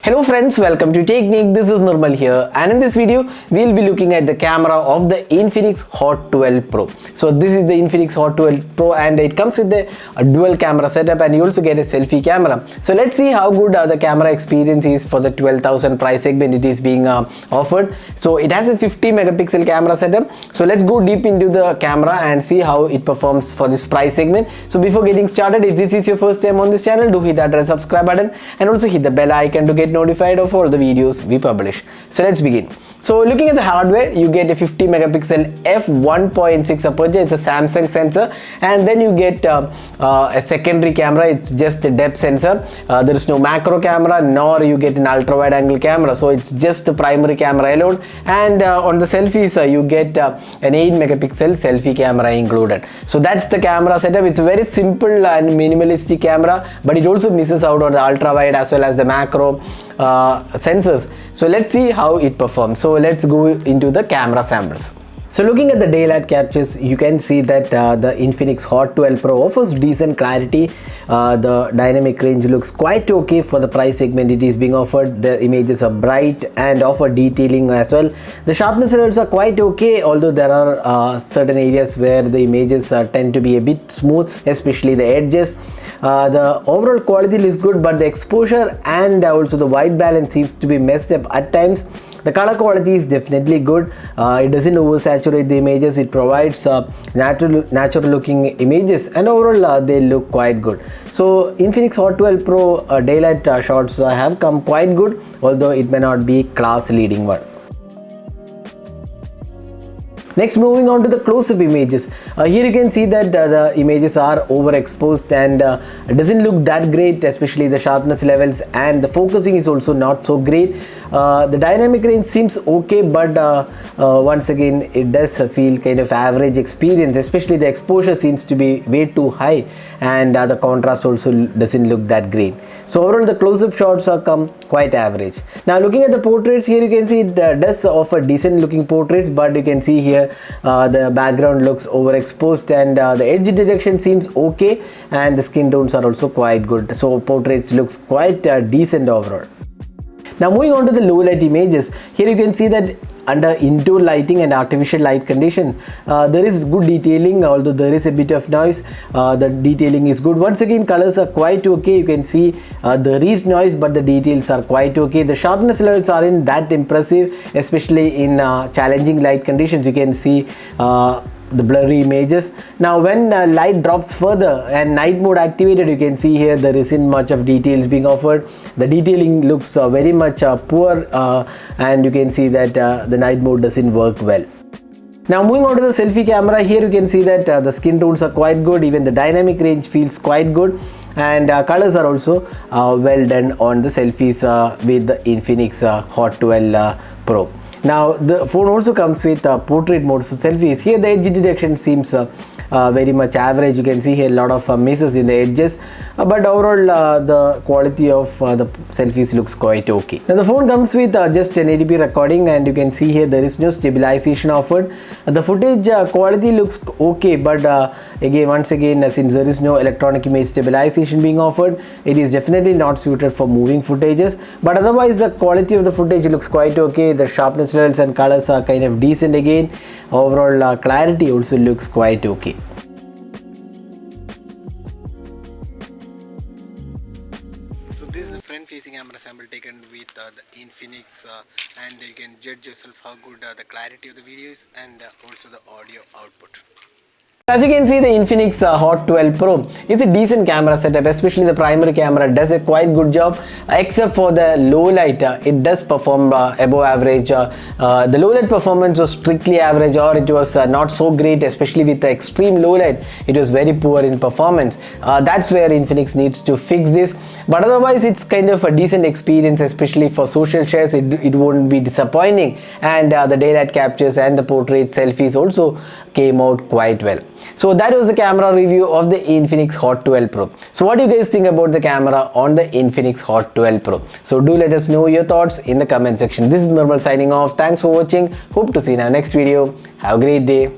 Hello friends, welcome to Technique. This is Nirmal here, and in this video we'll be looking at the camera of the Infinix Hot 12 Pro. So this is the Infinix Hot 12 Pro and it comes with a dual camera setup, and you also get a selfie camera. So let's see how good the camera experience is for the 12,000 price segment it is being offered. So it has a 50 megapixel camera setup. So let's go deep into the camera and see how it performs for this price segment. So before getting started, if this is your first time on this channel, do hit that red subscribe button and also hit the bell icon to get notified of all the videos we publish. So let's begin. So looking at the hardware, you get a 50 megapixel f1.6 aperture. It's a Samsung sensor, and then you get a secondary camera. It's just a depth sensor. There is no macro camera, nor you get an ultra wide angle camera, so it's just the primary camera alone. And on the selfies, you get an 8 megapixel selfie camera included. So that's the camera setup. It's a very simple and minimalistic camera, but it also misses out on the ultra wide as well as the macro sensors. So let's see how it performs. So let's go into the camera samples. So looking at the daylight captures, you can see that the Infinix Hot 12 Pro offers decent clarity. The dynamic range looks quite okay for the price segment it is being offered. The images are bright and offer detailing as well. The sharpness levels are quite okay, although there are certain areas where the images tend to be a bit smooth, especially the edges. The overall quality looks good, but the exposure and also the white balance seems to be messed up at times. The color quality is definitely good. It doesn't oversaturate the images. It provides natural looking images, and overall they look quite good. So Infinix Hot 12 Pro daylight shots have come quite good, although it may not be class leading one. Next, moving on to the close-up images. Here you can see that the images are overexposed and it doesn't look that great, especially the sharpness levels, and the focusing is also not so great. The dynamic range seems okay, but once again it does feel kind of average experience, especially the exposure seems to be way too high, and the contrast also doesn't look that great. So overall the close-up shots are come quite average. Now looking at the portraits, here you can see it does offer decent looking portraits, but you can see here the background looks overexposed, and the edge detection seems okay, and the skin tones are also quite good. So portraits looks quite decent overall. Now moving on to the low light images, here you can see that under indoor lighting and artificial light condition, there is good detailing, although there is a bit of noise. The detailing is good. Once again, colors are quite okay. You can see there is noise, but the details are quite okay. The sharpness levels aren't that impressive, especially in challenging light conditions. You can see the blurry images. Now when light drops further and night mode activated, you can see here there isn't much of details being offered. The detailing looks very much poor, and you can see that the night mode doesn't work well. Now moving on to the selfie camera, here you can see that the skin tones are quite good. Even the dynamic range feels quite good, and colors are also well done on the selfies with the Infinix Hot 12 Pro. Now the phone also comes with portrait mode for selfies. Here the edge detection seems very much average. You can see here a lot of misses in the edges, but overall the quality of the selfies looks quite okay. Now the phone comes with just 1080p recording, and you can see here there is no stabilization offered. The footage quality looks okay, but once again since there is no electronic image stabilization being offered, it is definitely not suited for moving footages. But otherwise the quality of the footage looks quite okay. The sharpness levels and colors are kind of decent again. Overall clarity also looks quite okay. So this is the front facing camera sample taken with the Infinix, and you can judge yourself how good the clarity of the video is, and also the audio output. As you can see, the Infinix Hot 12 Pro is a decent camera setup, especially the primary camera does a quite good job, except for the low light. It does perform above average. The low light performance was strictly average, or it was not so great, especially with the extreme low light. It was very poor in performance. That's where Infinix needs to fix this, but otherwise it's kind of a decent experience, especially for social shares. It won't be disappointing, and the daylight captures and the portrait selfies also came out quite well. So that was the camera review of the Infinix Hot 12 Pro. So what do you guys think about the camera on the Infinix Hot 12 Pro? So do let us know your thoughts in the comment section. This is Nirmal signing off. Thanks for watching. Hope to see you in our next video. Have a great day.